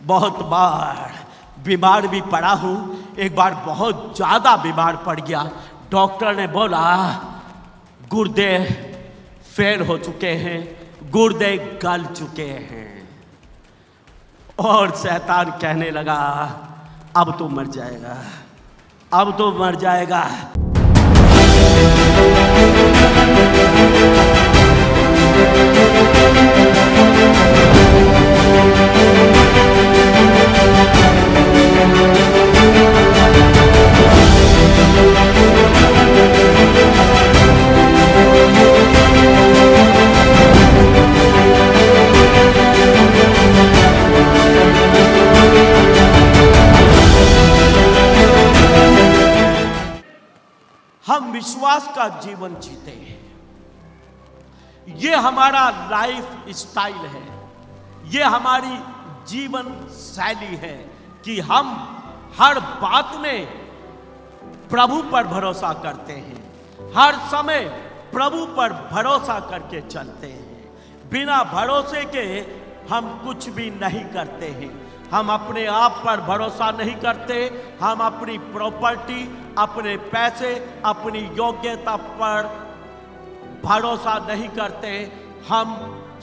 बहुत बार बीमार भी पड़ा हूँ। एक बार बहुत ज़्यादा बीमार पड़ गया। डॉक्टर ने बोला गुर्दे फेल हो चुके हैं, गुर्दे गल चुके हैं। और शैतान कहने लगा अब तो मर जाएगा, अब तो मर जाएगा। हम विश्वास का जीवन जीते हैं। ये हमारा लाइफ स्टाइल है, ये हमारी जीवन शैली है कि हम हर बात में प्रभु पर भरोसा करते हैं, हर समय प्रभु पर भरोसा करके चलते हैं। बिना भरोसे के हम कुछ भी नहीं करते हैं। हम अपने आप पर भरोसा नहीं करते, हम अपनी प्रॉपर्टी, अपने पैसे, अपनी योग्यता पर भरोसा नहीं करते। हम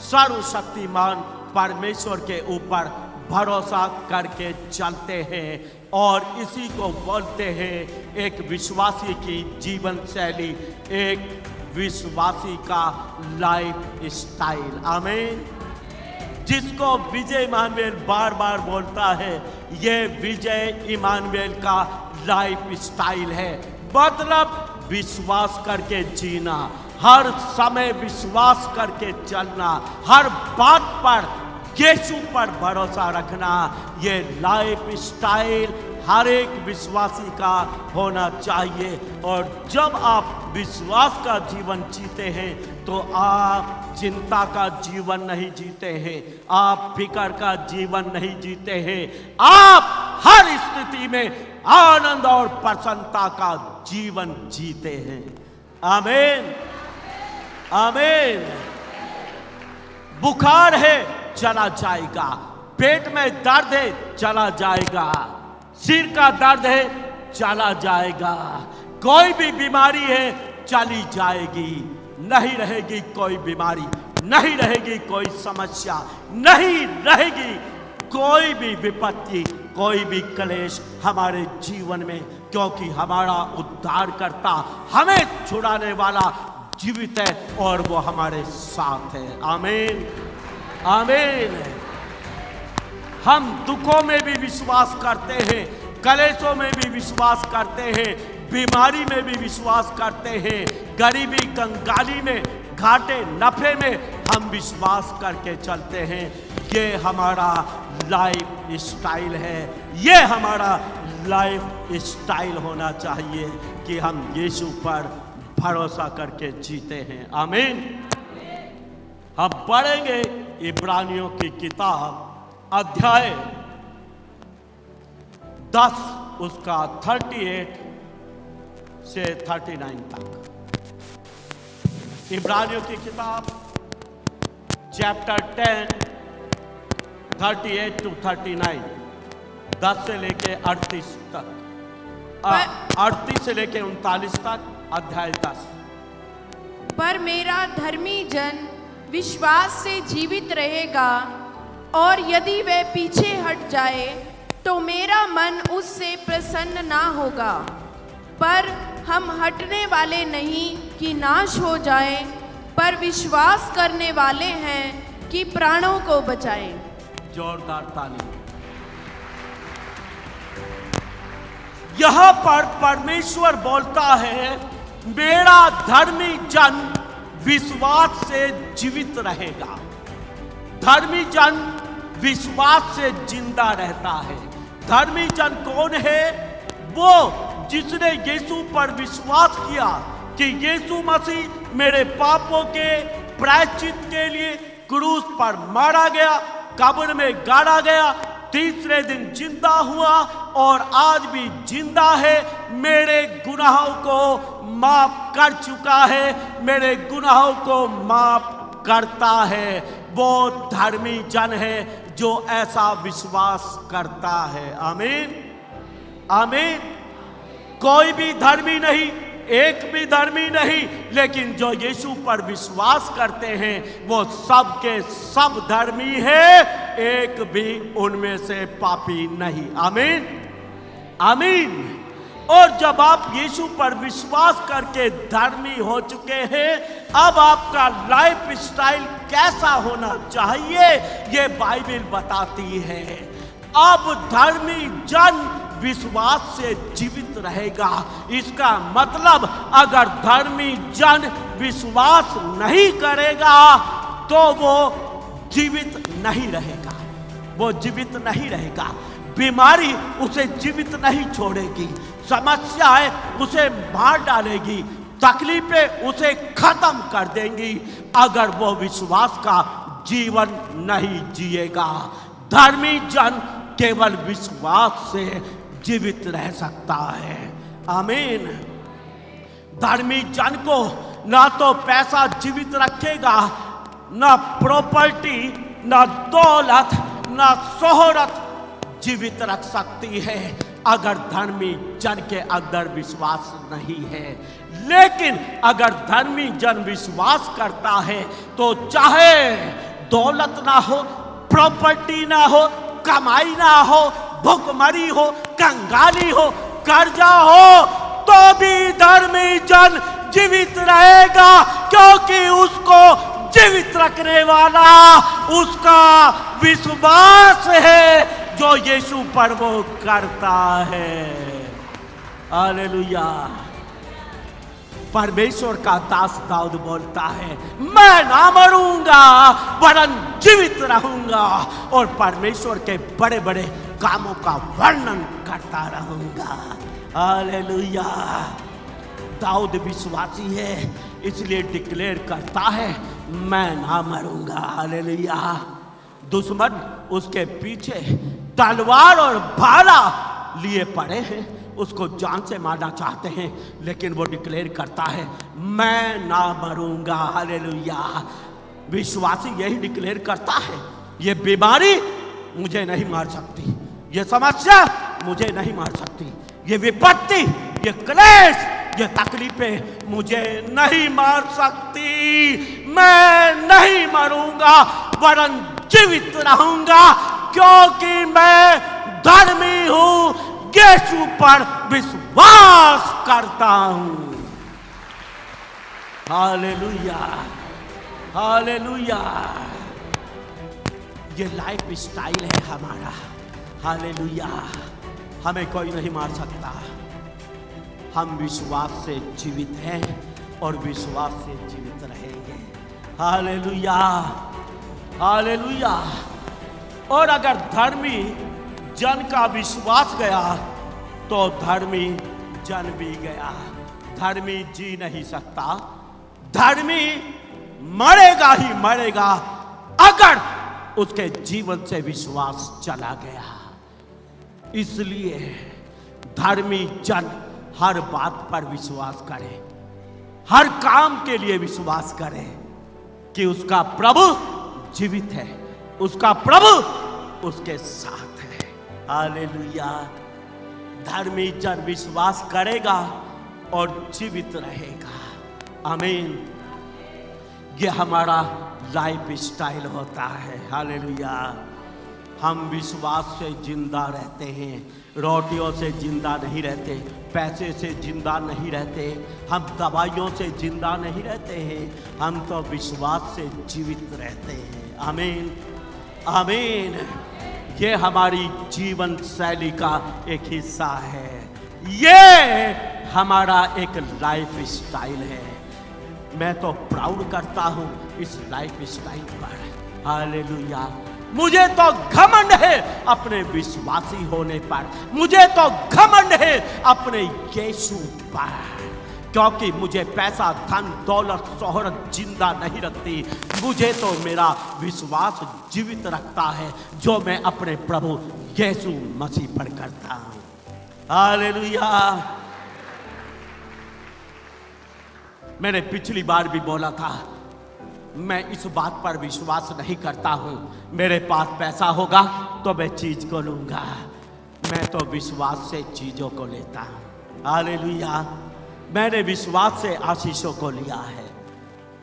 सर्वशक्तिमान परमेश्वर के ऊपर भरोसा करके चलते हैं और इसी को बोलते हैं एक विश्वासी की जीवन शैली, एक विश्वासी का लाइफ स्टाइल। आमीन। जिसको विजय इमानुएल बार बार बोलता है, ये विजय इमानुएल का लाइफ स्टाइल है। मतलब विश्वास करके जीना, हर समय विश्वास करके चलना, हर बात पर यीशु पर भरोसा रखना, ये लाइफ स्टाइल हर एक विश्वासी का होना चाहिए। और जब आप विश्वास का जीवन जीते हैं तो आप चिंता का जीवन नहीं जीते हैं, आप फिकर का जीवन नहीं जीते हैं, आप हर स्थिति में आनंद और प्रसन्नता का जीवन जीते हैं। आमीन, आमीन। बुखार है चला जाएगा, पेट में दर्द है चला जाएगा, सिर का दर्द है चला जाएगा, कोई भी बीमारी है चली जाएगी। नहीं रहेगी कोई बीमारी, नहीं रहेगी कोई समस्या, नहीं रहेगी कोई भी विपत्ति, कोई भी क्लेश हमारे जीवन में, क्योंकि हमारा उद्धारकर्ता, हमें छुड़ाने वाला जीवित है और वो हमारे साथ है। आमीन, आमीन। हम दुखों में भी विश्वास करते हैं, क्लेशों में भी विश्वास करते हैं, बीमारी में भी विश्वास करते हैं, गरीबी कंगाली में, घाटे नफे में हम विश्वास करके चलते हैं। ये हमारा लाइफ स्टाइल है, ये हमारा लाइफ स्टाइल होना चाहिए कि हम यीशु पर भरोसा करके जीते हैं। आमीन। हम पढ़ेंगे इब्रानियों की किताब अध्याय 10 उसका 38 से 39 तक। इब्रानियों की किताब चैप्टर 10 38 to 39, 10 से लेके 38 तक, 38 से लेके 39 तक, अध्याय 10। पर मेरा धर्मी जन विश्वास से जीवित रहेगा, और यदि वह पीछे हट जाए तो मेरा मन उससे प्रसन्न ना होगा। पर हम हटने वाले नहीं कि नाश हो जाएं, पर विश्वास करने वाले हैं कि प्राणों को बचाएं। जोरदार ताली। यहां पर परमेश्वर बोलता है मेरा धर्मी जन विश्वास से जीवित रहेगा। धर्मी जन विश्वास से जिंदा रहता है। धर्मी जन कौन है? वो जिसने यीशु पर विश्वास किया कि यीशु मसीह मेरे पापों के प्रायश्चित के लिए क्रूस पर मारा गया, कब्र में गाड़ा गया, तीसरे दिन जिंदा हुआ और आज भी जिंदा है, मेरे गुनाहों को माफ कर चुका है, मेरे गुनाहों को माफ करता है। वो धर्मी जन है जो ऐसा विश्वास करता है। आमीन, आमीन। कोई भी धर्मी नहीं, एक भी धर्मी नहीं, लेकिन जो यीशु पर विश्वास करते हैं वो सब के सब धर्मी है, एक भी उनमें से पापी नहीं। आमीन, आमीन। और जब आप यीशु पर विश्वास करके धर्मी हो चुके हैं, अब आपका लाइफ स्टाइल कैसा होना चाहिए ये बाइबल बताती है। अब धर्मी जन विश्वास से जीवित रहेगा। इसका मतलब अगर धर्मी जन विश्वास नहीं करेगा तो वो जीवित नहीं रहेगा, वो जीवित नहीं रहेगा। बीमारी उसे जीवित नहीं छोड़ेगी, समस्याएं उसे मार डालेगी, तकलीफें उसे खत्म कर देंगी अगर वो विश्वास का जीवन नहीं जिएगा। धर्मी जन केवल विश्वास से जीवित रह सकता है। आमीन। धर्मी जन को ना तो पैसा जीवित रखेगा, ना प्रॉपर्टी, ना दौलत, ना शोहरत जीवित रख सकती है अगर धर्मी जन के अंदर विश्वास नहीं है। लेकिन अगर धर्मी जन विश्वास करता है तो चाहे दौलत ना हो, प्रॉपर्टी ना हो, कमाई ना हो, भुखमरी हो, कंगाली हो, कर्जा हो, तो भी धर्मी जन जीवित रहेगा, क्योंकि उसको जीवित रखने वाला उसका विश्वास है जो यीशु पर वो करता है। हालेलुया। परमेश्वर का दास दाऊद बोलता है, मैं ना मरूंगा वरन जीवित रहूंगा और परमेश्वर के बड़े बड़े कामों का वर्णन करता रहूंगा। हालेलुया। दाऊद विश्वासी है, इसलिए डिक्लेयर करता है, मैं ना मरूंगा। हालेलुया। दुश्मन उसके पीछे तलवार और भाला लिए पड़े हैं, उसको जान से मारना चाहते हैं, लेकिन वो डिक्लेयर करता है, मैं ना मरूंगा। हालेलुया। विश्वासी यही डिक्लेयर करता है, ये बीमारी मुझे नहीं मार सकती, ये समस्या मुझे नहीं मार सकती, ये विपत्ति, ये क्लेश, ये तकलीफें मुझे नहीं मार सकती। मैं नहीं मरूंगा वरन जीवित रहूंगा, क्योंकि मैं धर्मी हूं, यीशु पर विश्वास करता हूं। Hallelujah, hallelujah. ये लाइफ स्टाइल है हमारा। हालेलुया। हमें कोई नहीं मार सकता, हम विश्वास से जीवित हैं और विश्वास से जीवित रहेंगे। Hallelujah, hallelujah. और अगर धर्मी जन का विश्वास गया तो धर्मी जन भी गया। धर्मी जी नहीं सकता, धर्मी मरेगा ही मरेगा अगर उसके जीवन से विश्वास चला गया। इसलिए धर्मी जन हर बात पर विश्वास करे, हर काम के लिए विश्वास करे कि उसका प्रभु जीवित है, उसका प्रभु उसके साथ है। हालेलुया। धर्मी जन विश्वास करेगा और जीवित रहेगा। आमीन। ये हमारा लाइफ स्टाइल होता है। हालेलुया। हम विश्वास से जिंदा रहते हैं, रोटियों से जिंदा नहीं रहते, पैसे से जिंदा नहीं रहते, हम दवाइयों से जिंदा नहीं रहते हैं, हम तो विश्वास से जीवित रहते हैं। आमीन, आमीन। ये हमारी जीवन शैली का एक हिस्सा है, ये हमारा एक लाइफ स्टाइल है। मैं तो प्राउड करता हूँ इस लाइफ स्टाइल पर। हालेलुया। मुझे तो घमंड है अपने विश्वासी होने पर, मुझे तो घमंड है अपने यीशु पर, क्योंकि मुझे पैसा, धन, दौलत, शोहरत जिंदा नहीं रखती, मुझे तो मेरा विश्वास जीवित रखता है जो मैं अपने प्रभु यीशु मसीह पर करता हूँ। हालेलुया। मैंने पिछली बार भी बोला था, मैं इस बात पर विश्वास नहीं करता हूं मेरे पास पैसा होगा तो मैं चीज को लूंगा। मैं तो विश्वास से चीजों को लेता हूं। हालेलुया। मैंने विश्वास से आशीषों को लिया है।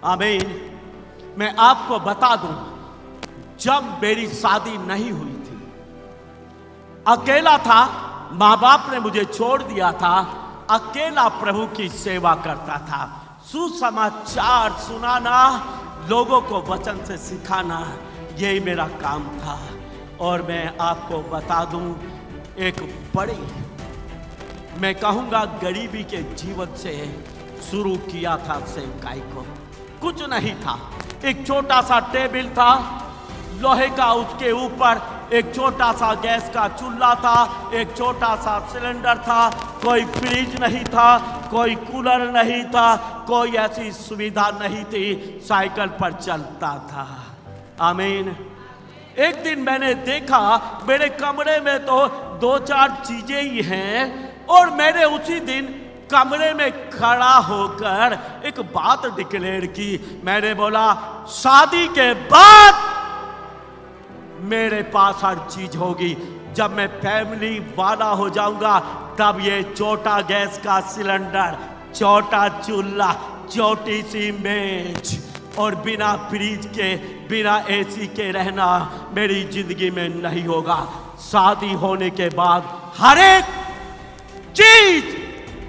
आमीन। मैं आपको बता दूं, जब मेरी शादी नहीं हुई थी, अकेला था, माँ बाप ने मुझे छोड़ दिया था, अकेला प्रभु की सेवा करता था। सुसमाचार सुनाना, लोगों को वचन से सिखाना, यही मेरा काम था। और मैं आपको बता दूं, एक बड़ी, मैं कहूंगा गरीबी के जीवन से शुरू किया था सेवकाई को। कुछ नहीं था, एक छोटा सा टेबल था लोहे का, उसके ऊपर एक छोटा सा गैस का चूल्हा था, एक छोटा सा सिलेंडर था, कोई फ्रिज नहीं था, कोई कूलर नहीं था, कोई ऐसी सुविधा नहीं थी, साइकिल पर चलता था। आमीन। एक दिन मैंने देखा मेरे कमरे में तो 2-4 चीजें ही हैं, और मैंने उसी दिन कमरे में खड़ा होकर एक बात डिक्लेयर की। मैंने बोला, शादी के बाद मेरे पास हर चीज होगी। जब मैं फैमिली वाला हो जाऊंगा तब ये छोटा गैस का सिलेंडर, छोटा चूल्हा, छोटी सी मेज और बिना फ्रिज के, बिना एसी के रहना मेरी जिंदगी में नहीं होगा। शादी होने के बाद हर एक चीज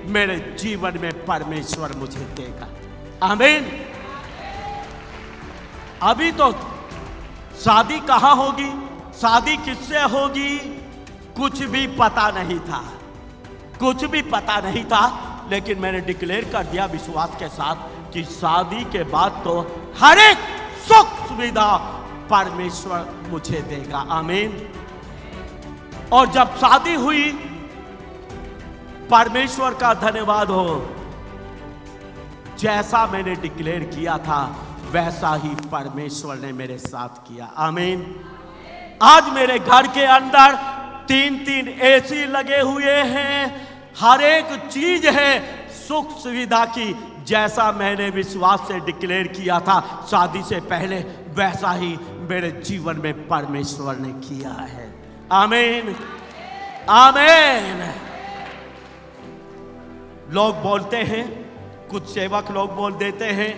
मेरे जीवन में परमेश्वर मुझे देगा। आमीन। अभी तो शादी कहाँ होगी, शादी किससे होगी, कुछ भी पता नहीं था, कुछ भी पता नहीं था। लेकिन मैंने डिक्लेयर कर दिया विश्वास के साथ कि शादी के बाद तो हर एक सुख सुविधा परमेश्वर मुझे देगा। आमीन। और जब शादी हुई, परमेश्वर का धन्यवाद हो, जैसा मैंने डिक्लेयर किया था वैसा ही परमेश्वर ने मेरे साथ किया। आमीन। आज मेरे घर के अंदर 3-3 एसी लगे हुए हैं, हर एक चीज है सुख सुविधा की। जैसा मैंने विश्वास से डिक्लेयर किया था शादी से पहले, वैसा ही मेरे जीवन में परमेश्वर ने किया है। आमीन। आमीन। लोग बोलते हैं, कुछ सेवक लोग बोल देते हैं,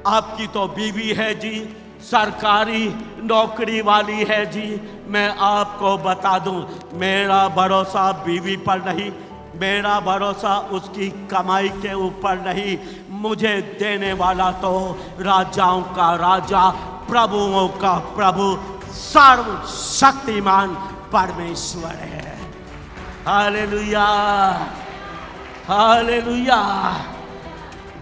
आपकी तो बीवी है जी, सरकारी नौकरी वाली है जी। मैं आपको बता दूं, मेरा भरोसा बीवी पर नहीं, मेरा भरोसा उसकी कमाई के ऊपर नहीं, मुझे देने वाला तो राजाओं का राजा, प्रभुओं का प्रभु, सर्वशक्तिमान परमेश्वर है। हालेलुया। हालेलुया।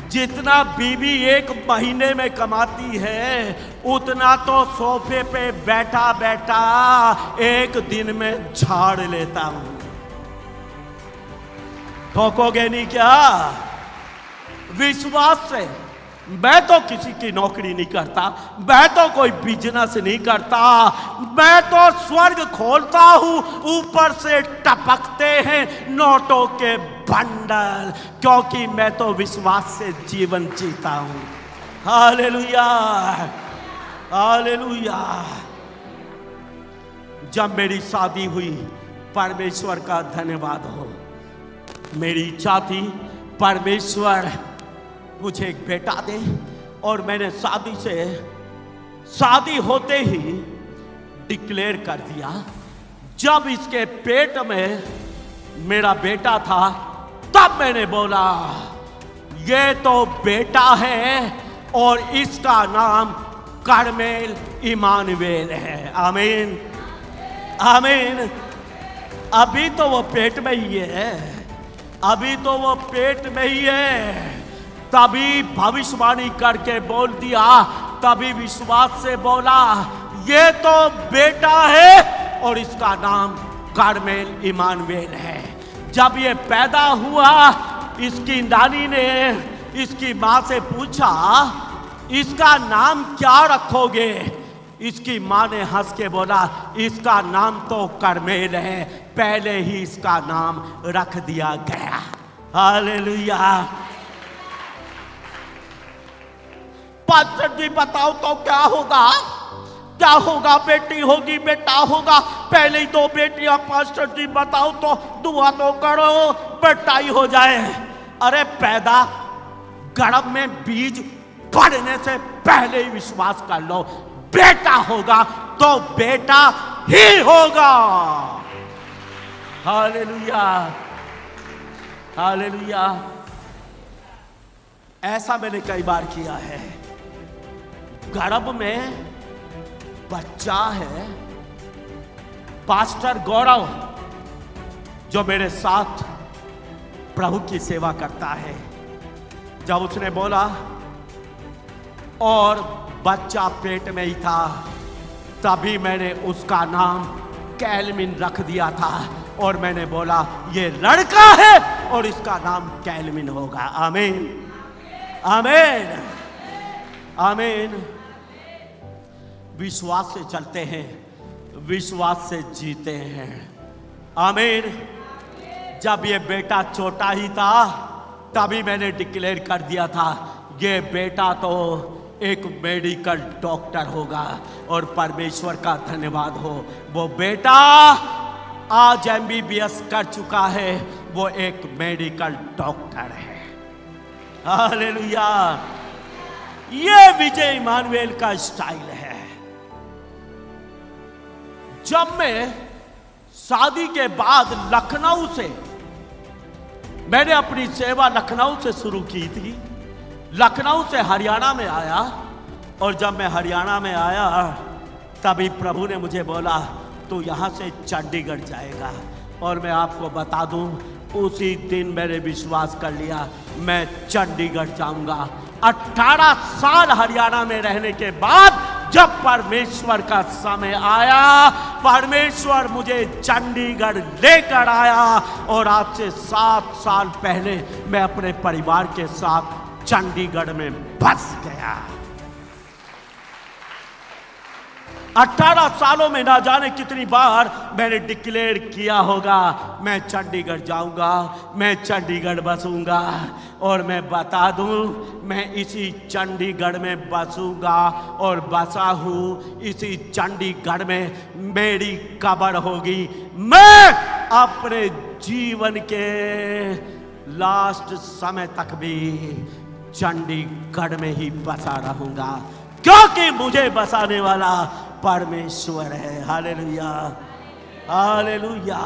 जितना बीवी एक महीने में कमाती है, उतना तो सोफे पे बैठा बैठा एक दिन में झाड़ लेता हूं। ठोकोगे नहीं क्या? विश्वास से। मैं तो किसी की नौकरी नहीं करता, मैं तो कोई बिजनेस नहीं करता, मैं तो स्वर्ग खोलता हूं, ऊपर से टपकते हैं नोटों के बंडल, क्योंकि मैं तो विश्वास से जीवन जीता हूं। हालेलुया। हालेलुया। जब मेरी शादी हुई, परमेश्वर का धन्यवाद हो, मेरी इच्छा थी परमेश्वर मुझे एक बेटा दे, और मैंने शादी होते ही डिक्लेयर कर दिया। जब इसके पेट में मेरा बेटा था, तब मैंने बोला, ये तो बेटा है और इसका नाम करमेल इमानुएल है। आमीन। आमीन। अभी तो वो पेट में ही है, अभी तो वो पेट में ही है। तभी भविष्यवाणी करके बोल दिया, तभी विश्वास से बोला, ये तो बेटा है और इसका नाम करमेल इमानुएल है। जब ये पैदा हुआ, इसकी नानी ने इसकी माँ से पूछा, इसका नाम क्या रखोगे? इसकी माँ ने हंस के बोला, इसका नाम तो करमेल है, पहले ही इसका नाम रख दिया गया। हालेलुया। पास्टर जी बताओ तो क्या होगा, क्या होगा? बेटी होगी, बेटा होगा। पहले ही 2 बेटियां, पास्टर जी बताओ तो दुआ तो करो बेटा ही हो जाए। अरे पैदा गर्भ में बीज पड़ने से पहले ही विश्वास कर लो, बेटा होगा तो बेटा ही होगा। Hallelujah, hallelujah. ऐसा मैंने कई बार किया है। गर्भ में बच्चा है, पास्टर गौरव जो मेरे साथ प्रभु की सेवा करता है, जब उसने बोला और बच्चा पेट में ही था, तभी मैंने उसका नाम कैलमिन रख दिया था और मैंने बोला ये लड़का है और इसका नाम कैलमिन होगा। आमीन, आमीन, आमीन। विश्वास से चलते हैं, विश्वास से जीते हैं। आमीन। जब ये बेटा छोटा ही था तभी मैंने डिक्लेयर कर दिया था ये बेटा तो एक मेडिकल डॉक्टर होगा। और परमेश्वर का धन्यवाद हो, वो बेटा आज MBBS कर चुका है, वो एक मेडिकल डॉक्टर है। हालेलुया। ये विजय इमानुएल का स्टाइल है। जब मैं शादी के बाद लखनऊ से, मैंने अपनी सेवा लखनऊ से शुरू की थी, लखनऊ से हरियाणा में आया और जब मैं हरियाणा में आया तभी प्रभु ने मुझे बोला तू यहाँ से चंडीगढ़ जाएगा। और मैं आपको बता दूं उसी दिन मैंने विश्वास कर लिया मैं चंडीगढ़ जाऊंगा। 18 साल हरियाणा में रहने के बाद जब परमेश्वर का समय आया, परमेश्वर मुझे चंडीगढ़ लेकर आया और आज से 7 साल पहले मैं अपने परिवार के साथ चंडीगढ़ में बस गया। 18 सालों में ना जाने कितनी बार मैंने डिक्लेयर किया होगा मैं चंडीगढ़ जाऊंगा, मैं चंडीगढ़ बसूंगा। और मैं बता दूं मैं इसी चंडीगढ़ में बसूंगा और बसा हूं। इसी चंडीगढ़ में मेरी कब्र होगी। मैं अपने जीवन के लास्ट समय तक भी चंडीगढ़ में ही बसा रहूंगा, क्योंकि मुझे बसाने वाला परमेश्वर है। Hallelujah, hallelujah.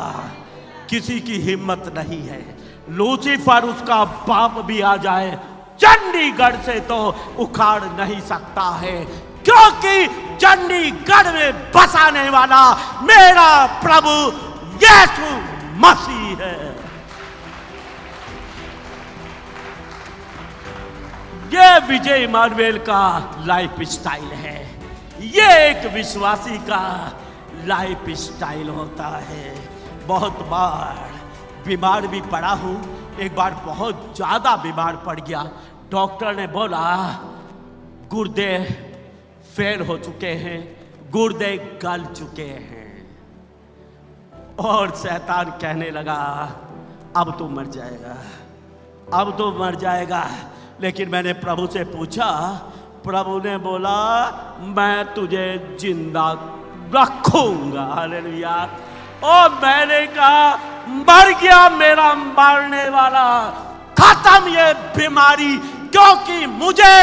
किसी की हिम्मत नहीं है, लूसीफर उसका बाप भी आ जाए चंडीगढ़ से तो उखाड़ नहीं सकता है, क्योंकि चंडीगढ़ में बसाने वाला मेरा प्रभु यीशु मसीह है। ये विजय इमानुएल का लाइफ स्टाइल है। ये एक विश्वासी का लाइफ स्टाइल होता है। बहुत बार बीमार भी पड़ा हूं। एक बार बहुत ज्यादा बीमार पड़ गया। डॉक्टर ने बोला गुर्दे फेल हो चुके हैं, गुर्दे गल चुके हैं। और शैतान कहने लगा अब तो मर जाएगा, अब तो मर जाएगा। लेकिन मैंने प्रभु से पूछा, प्रभु ने बोला मैं तुझे जिंदा रखूंगा। हालेलुया। और मैंने कहा मर गया मेरा मारने वाला, खत्म ये बीमारी, क्योंकि मुझे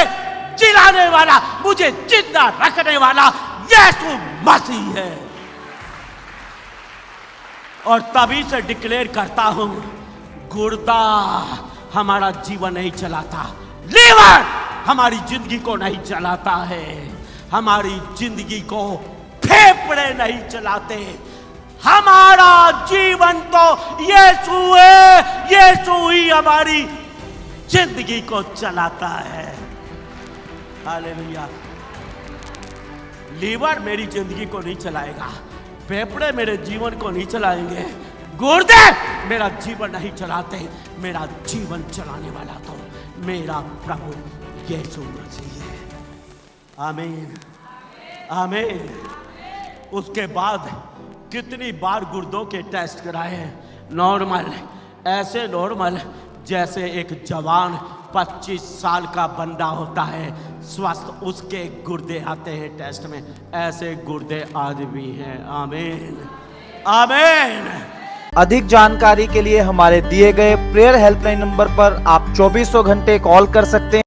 जिलाने वाला, मुझे जिंदा रखने वाला यीशु मसीह है। और तभी से डिक्लेयर करता हूं गुर्दा हमारा जीवन नहीं चलाता, लीवर हमारी जिंदगी को नहीं चलाता है, हमारी जिंदगी को फेफड़े नहीं चलाते। हमारा जीवन तो यीशु है, यीशु ही हमारी जिंदगी को चलाता है। हालेलुया। लीवर मेरी जिंदगी को नहीं चलाएगा, फेफड़े मेरे जीवन को नहीं चलाएंगे, गुर्दे मेरा जीवन नहीं चलाते। मेरा जीवन चलाने वाला तो मेरा प्रभु यीशु मसीह है। आमीन, आमीन। उसके बाद कितनी बार गुर्दों के टेस्ट कराए, नॉर्मल, ऐसे नॉर्मल जैसे एक जवान 25 साल का बंदा होता है, स्वस्थ उसके गुर्दे आते हैं टेस्ट में, ऐसे गुर्दे आज भी हैं। आमीन, आमीन। अधिक जानकारी के लिए हमारे दिए गए प्रेयर हेल्पलाइन नंबर पर आप 2400 घंटे कॉल कर सकते हैं।